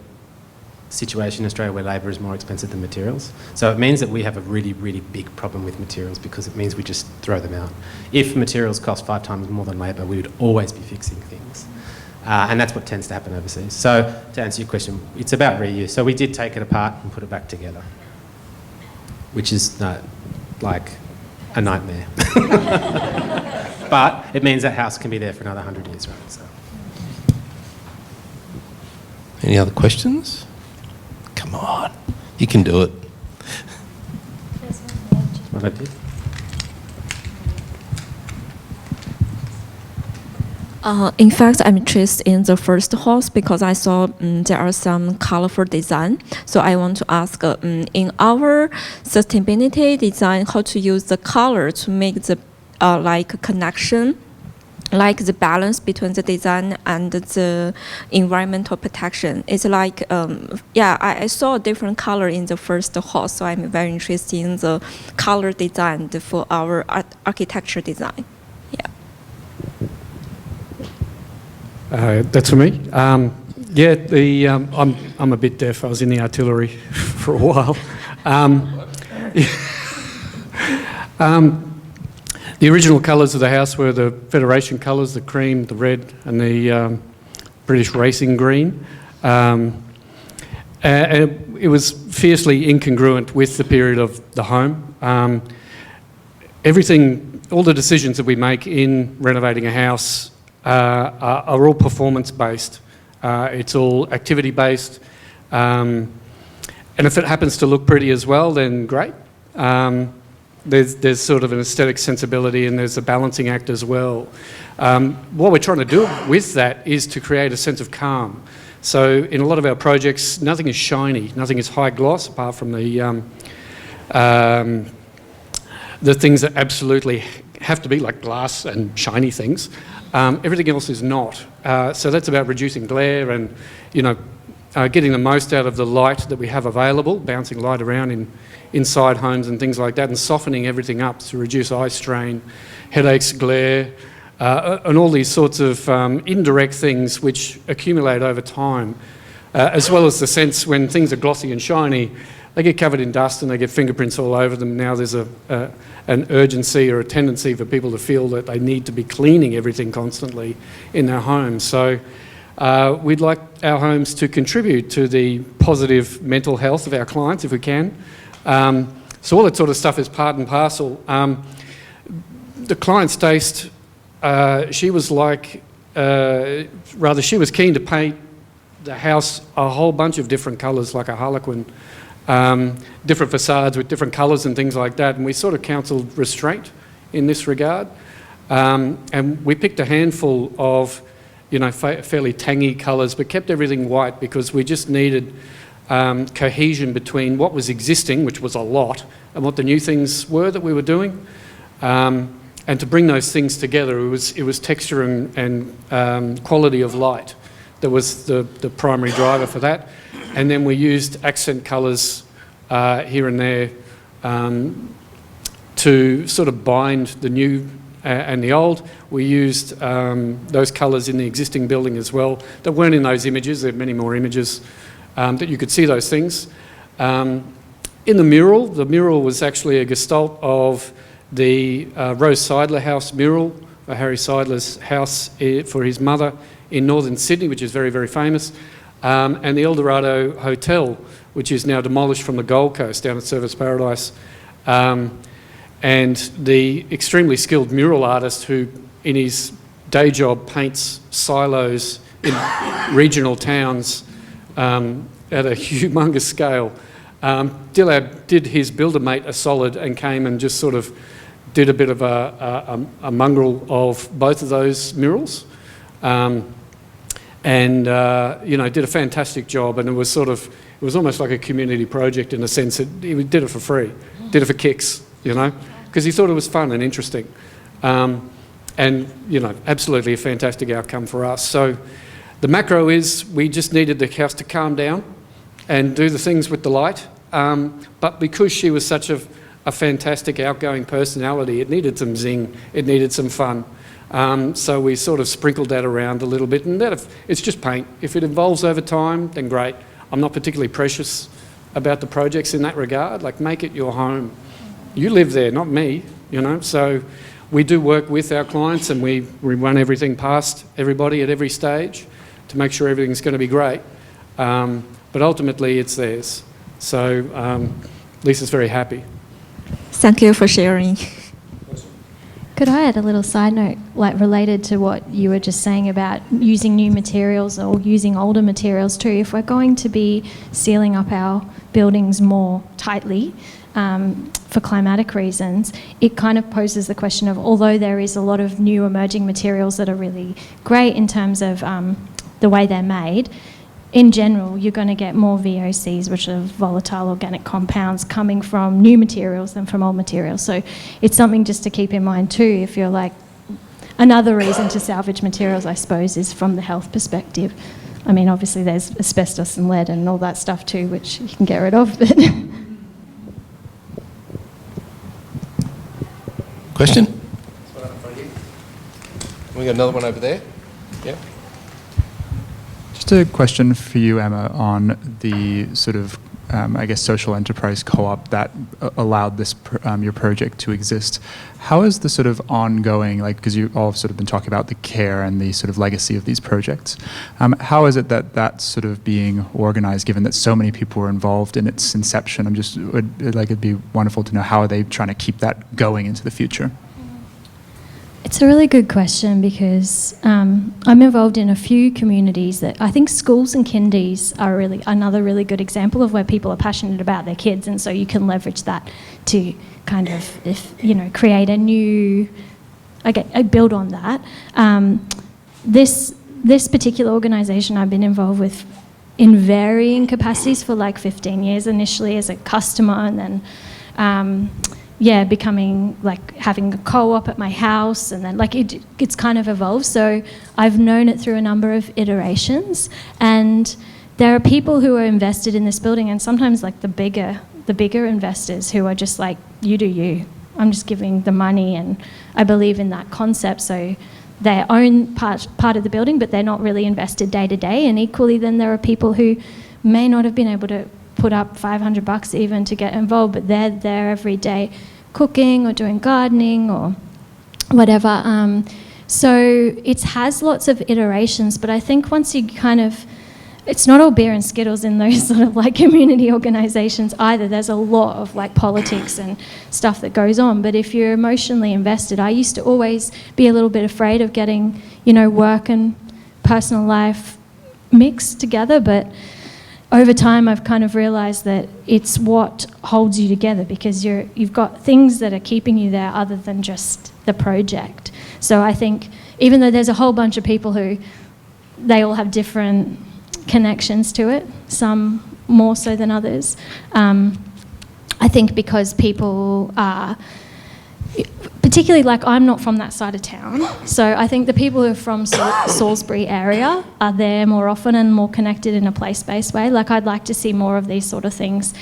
situation in Australia where labour is more expensive than materials. So it means that we have a really, really big problem with materials because it means we just throw them out. If materials cost 5 times more than labour, we would always be fixing things. And that's what tends to happen overseas. So to answer your question, it's about reuse. So we did take it apart and put it back together, which is like a nightmare. But it means that house can be there for another 100 years, right? So. Any other questions? Come on, you can do it. What I did. In fact, I'm interested in the first house because I saw there are some colorful design. So I want to ask, in our sustainability design, how to use the color to make the connection, like the balance between the design and the environmental protection. It's like, I saw a different color in the first house, so I'm very interested in the color design for our architecture design. That's for me. I'm a bit deaf. I was in the artillery for a while. The original colours of the house were the Federation colours, the cream, the red, and the British racing green. And it was fiercely incongruent with the period of the home. All the decisions that we make in renovating a house are all performance-based. It's all activity-based. And if it happens to look pretty as well, then great. There's sort of an aesthetic sensibility and there's a balancing act as well. What we're trying to do with that is to create a sense of calm. So in a lot of our projects, nothing is shiny, nothing is high gloss, apart from the things that absolutely have to be, like glass and shiny things. Everything else is not. So that's about reducing glare and, getting the most out of the light that we have available, bouncing light around inside homes and things like that, and softening everything up to reduce eye strain, headaches, glare, and all these sorts of indirect things which accumulate over time, as well as the sense when things are glossy and shiny, they get covered in dust and they get fingerprints all over them. Now there's an urgency or a tendency for people to feel that they need to be cleaning everything constantly in their homes. So We'd like our homes to contribute to the positive mental health of our clients if we can. So all that sort of stuff is part and parcel. The client's taste, she was keen to paint the house a whole bunch of different colours, like a harlequin, different facades with different colours and things like that, and we sort of counselled restraint in this regard. And we picked a handful of, fairly tangy colours, but kept everything white because we just needed cohesion between what was existing, which was a lot, and what the new things were that we were doing. And to bring those things together, it was texture and quality of light that was the primary driver for that. And then we used accent colours here and there to sort of bind the new and the old. We used those colours in the existing building as well that weren't in those images. There are many more images that you could see those things. In the mural was actually a gestalt of the Rose Seidler House mural, Harry Seidler's house for his mother in northern Sydney, which is very, very famous, and the Eldorado Hotel, which is now demolished from the Gold Coast down at Service Paradise. And the extremely skilled mural artist who, in his day job, paints silos in regional towns at a humongous scale. Dillab did his builder mate a solid and came and just sort of did a bit of a mongrel of both of those murals, and did a fantastic job. And it was almost like a community project in the sense that he did it for free, did it for kicks, because he thought it was fun and interesting, and absolutely a fantastic outcome for us. So the macro is we just needed the house to calm down and do the things with the light, but because she was such a fantastic outgoing personality, it needed some zing, it needed some fun. So we sort of sprinkled that around a little bit, and it's just paint. If it evolves over time, then great. I'm not particularly precious about the projects in that regard. Like, make it your home. You live there, not me, So we do work with our clients, and we run everything past everybody at every stage to make sure everything's going to be great. But ultimately, it's theirs. So Lisa's very happy. Thank you for sharing. Could I add a little side note, like related to what you were just saying about using new materials or using older materials too? If we're going to be sealing up our buildings more tightly for climatic reasons, it kind of poses the question of, although there is a lot of new emerging materials that are really great in terms of the way they're made, in general, you're going to get more VOCs, which are volatile organic compounds, coming from new materials than from old materials. So it's something just to keep in mind too, if you're like, another reason to salvage materials, I suppose, is from the health perspective. I mean, obviously there's asbestos and lead and all that stuff too, which you can get rid of, but... Question? We got another one over there. Yeah. Just a question for you, Emma, on the sort of, social enterprise co-op that allowed this your project to exist. How is the sort of ongoing, because you all have sort of been talking about the care and the sort of legacy of these projects. How is it that that's sort of being organised, given that so many people were involved in its inception? It'd be wonderful to know how are they trying to keep that going into the future? It's a really good question because I'm involved in a few communities that I think schools and kindies are really another really good example of where people are passionate about their kids, and so you can leverage that to kind of, create a new, build on that. This particular organisation I've been involved with in varying capacities for like 15 years, initially as a customer and then becoming like having a co-op at my house, and then it's kind of evolved. So I've known it through a number of iterations, and there are people who are invested in this building, and sometimes like the bigger investors who are just like, you do you. I'm just giving the money, and I believe in that concept. So they own part of the building, but they're not really invested day to day. And equally, then there are people who may not have been able to put up $500 even to get involved, but they're there every day cooking or doing gardening or whatever. So it has lots of iterations, but I think once you kind of, it's not all beer and skittles in those sort of like community organisations either. There's a lot of like politics and stuff that goes on. But if you're emotionally invested, I used to always be a little bit afraid of getting, you know, work and personal life mixed together. But over time, I've kind of realised that it's what holds you together, because you've got things that are keeping you there other than just the project. So I think even though there's a whole bunch of people who, they all have different connections to it, some more so than others. I think because people are, particularly like I'm not from that side of town, so I think the people who are from Salisbury area are there more often and more connected in a place-based way. Like I'd like to see more of these sort of things.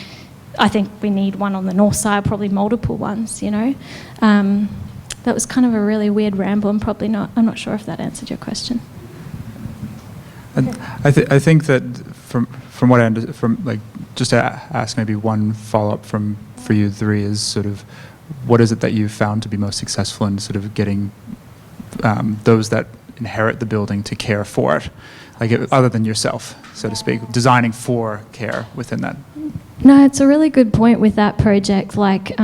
I think we need one on the north side, probably multiple ones, you know. That was kind of a really weird ramble and probably not, I'm not sure if that answered your question. And I think that from what I understand, from like, just to ask maybe one follow-up for you three is sort of, what is it that you've found to be most successful in sort of getting those that inherit the building to care for it, like other than yourself, so to speak, designing for care within that? No, it's a really good point with that project. Like,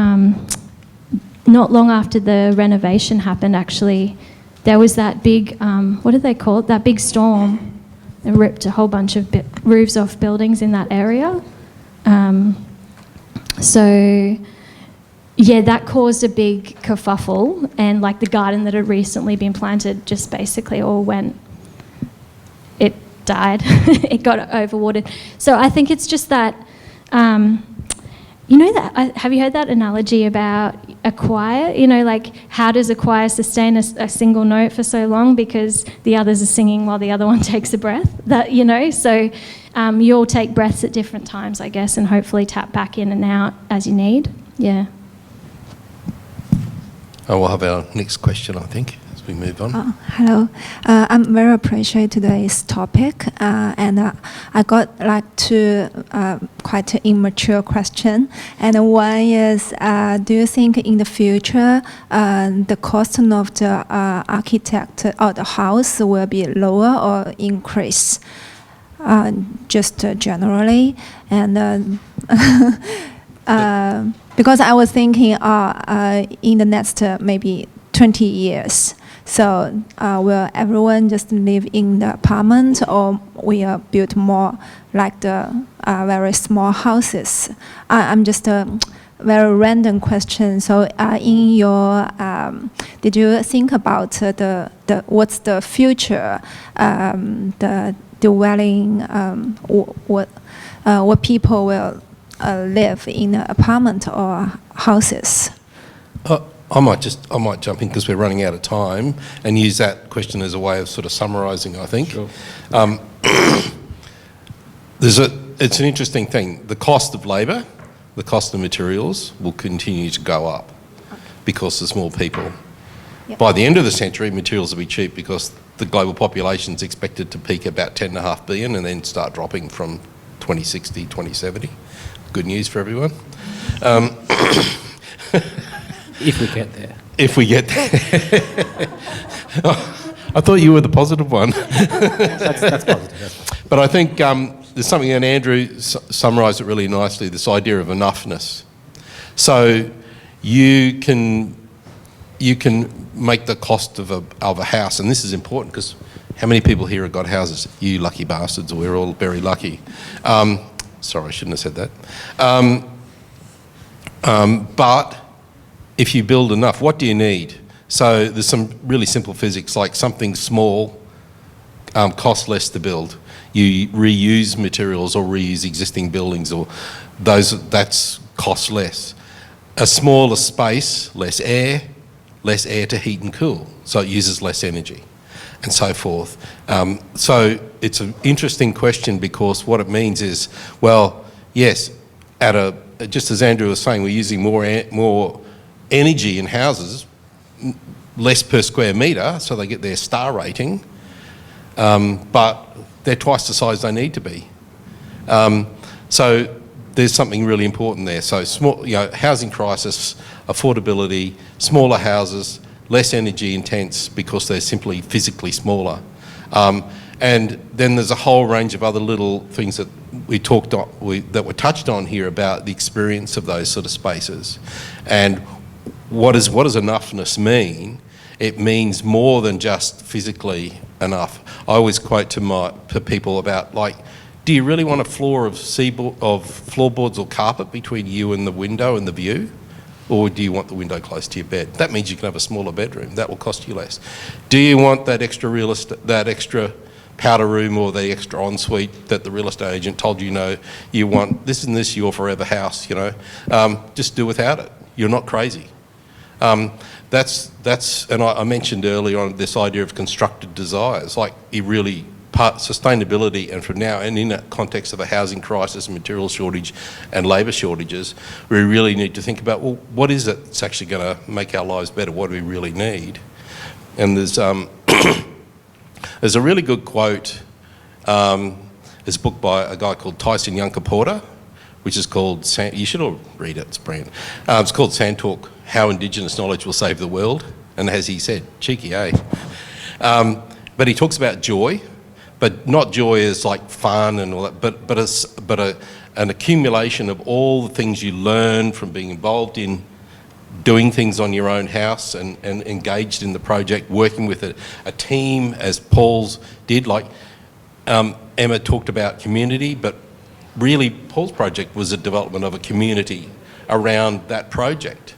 not long after the renovation happened, actually, there was that big, what did they call it? That big storm. They ripped a whole bunch of roofs off buildings in that area. So, yeah, that caused a big kerfuffle, and like the garden that had recently been planted just basically all went, it died. It got overwatered. So I think it's just that, you know, that have you heard that analogy about a choir? You know, like how does a choir sustain a single note for so long? Because the others are singing while the other one takes a breath. That, you know, so you all take breaths at different times, I guess, and hopefully tap back in and out as you need. Yeah. Oh, we'll have our next question, I think, as we move on. Hello. I'm very appreciate today's topic, and I got like two quite immature question. And one is, do you think in the future the cost of the architect or the house will be lower or increase? Just generally, and because I was thinking in the next maybe 20 years, so will everyone just live in the apartment, or will build more like the very small houses? I'm just a very random question. So in your, did you think about the what's the future, the dwelling, what people will live in an apartment or houses? I might jump in because we're running out of time and use that question as a way of sort of summarising, I think. Sure. It's an interesting thing. The cost of labour, the cost of materials will continue to go up because there's more people. Yep. By the end of the century, materials will be cheap because the global population is expected to peak about 10.5 billion and then start dropping from 2060, 2070. Good news for everyone. If we get there. If we get there. I thought you were the positive one. That's positive. But I think there's something, and Andrew summarised it really nicely, this idea of enoughness. So you can make the cost of a house, and this is important because how many people here have got houses? You lucky bastards, we're all very lucky. Sorry, I shouldn't have said that. But if you build enough, what do you need? So there's some really simple physics, like something small costs less to build. You reuse materials or reuse existing buildings, or that's costs less. A smaller space, less air to heat and cool, so it uses less energy, and so forth. So it's an interesting question because what it means is, well, yes, just as Andrew was saying, we're using more energy in houses, less per square metre, so they get their star rating, but they're twice the size they need to be. So there's something really important there. So small, housing crisis, affordability, smaller houses, less energy intense because they're simply physically smaller. And then there's a whole range of other little things that that were touched on here about the experience of those sort of spaces. And what does enoughness mean? It means more than just physically enough. I always quote to people about, like, do you really want a floor of floorboards or carpet between you and the window and the view? Or do you want the window close to your bed? That means you can have a smaller bedroom. That will cost you less. Do you want that extra powder room or the extra ensuite that the real estate agent told you you want? This and this, your forever house, just do without it. You're not crazy. And I mentioned earlier on this idea of constructed desires, like sustainability, and from now, and in that context of a housing crisis, material shortage and labour shortages, we really need to think about, well, what is it that's actually going to make our lives better? What do we really need? And there's there's a really good quote, this book by a guy called Tyson Yunkaporta, which is called, you should all read it, it's brilliant. It's called Sand Talk, How Indigenous Knowledge Will Save the World. And as he said, cheeky, eh? But he talks about joy, but not joy as like fun and all that, but an accumulation of all the things you learn from being involved in doing things on your own house and engaged in the project, working with a team, as Paul's did. Like Emma talked about community, but really Paul's project was a development of a community around that project.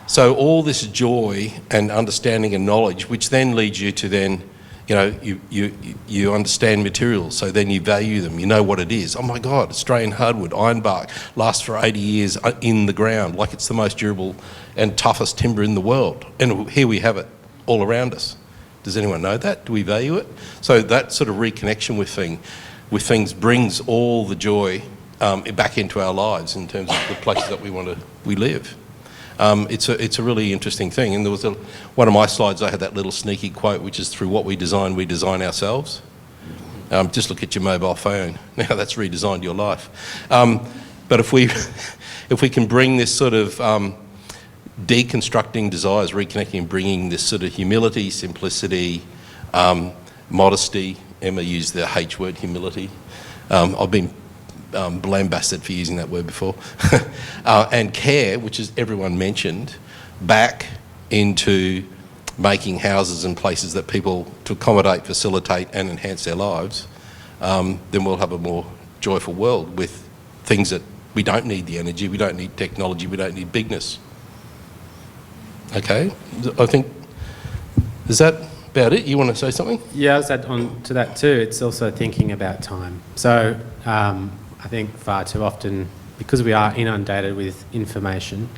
So all this joy and understanding and knowledge, which then leads you to then, you understand materials, so then you value them, you know what it is. Oh my God, Australian hardwood, ironbark, lasts for 80 years in the ground, like it's the most durable and toughest timber in the world. And here we have it all around us. Does anyone know that? Do we value it? So that sort of reconnection with things brings all the joy back into our lives in terms of the places that we live. It's a really interesting thing. And there was one of my slides, I had that little sneaky quote, which is, through what we design ourselves. Just look at your mobile phone. Now that's redesigned your life. But if we can bring this sort of deconstructing desires, reconnecting and bringing this sort of humility, simplicity, modesty, Emma used the H word, humility. I've been lambasted for using that word before, and care, which is everyone mentioned, back into making houses and places that people, to accommodate, facilitate and enhance their lives, then we'll have a more joyful world with things that we don't need the energy, we don't need technology, we don't need bigness. Okay, I think, is that about it? You want to say something? Yeah, I'll add on to that too. It's also thinking about time. So I think far too often, because we are inundated with information,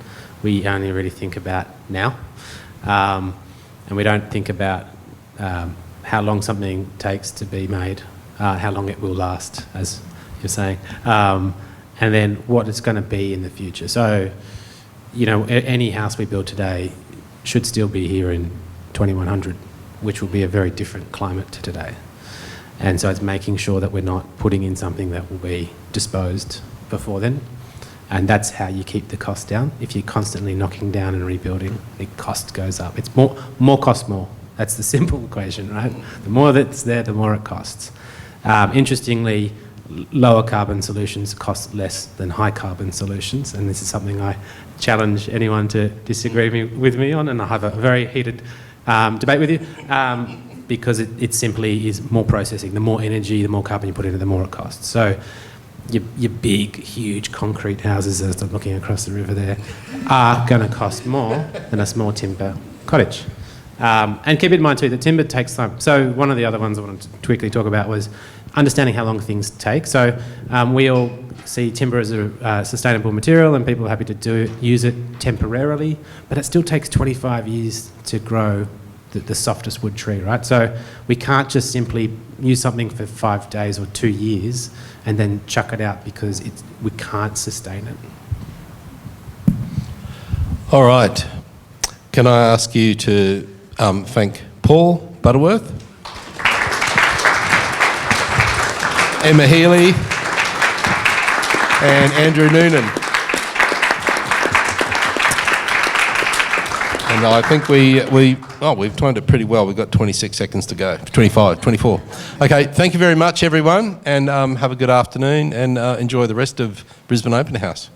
we only really think about now. And we don't think about how long something takes to be made, how long it will last, as you're saying, and then what it's going to be in the future. So, any house we build today should still be here in 2100, which will be a very different climate to today. And so it's making sure that we're not putting in something that will be disposed before then. And that's how you keep the cost down. If you're constantly knocking down and rebuilding, the cost goes up. It's more costs more. That's the simple equation, right? The more that's there, the more it costs. Interestingly, lower carbon solutions cost less than high carbon solutions. And this is something I challenge anyone to disagree with me on, and I have a very heated debate with you. Because it simply is more processing. The more energy, the more carbon you put into, the more it costs. So your big, huge concrete houses, as I'm looking across the river there, are going to cost more than a small timber cottage. And keep in mind too that timber takes time. So one of the other ones I wanted to quickly talk about was understanding how long things take. So we all see timber as a sustainable material, and people are happy to use it temporarily, but it still takes 25 years to grow the softest wood tree, right? So we can't just simply use something for 5 days or 2 years and then chuck it out because we can't sustain it. All right. Can I ask you to thank Paul Butterworth, Emma Healy and Andrew Noonan. And I think we've timed it pretty well. We've got 26 seconds to go. 25, 24. Okay, thank you very much, everyone, and have a good afternoon and enjoy the rest of Brisbane Open House.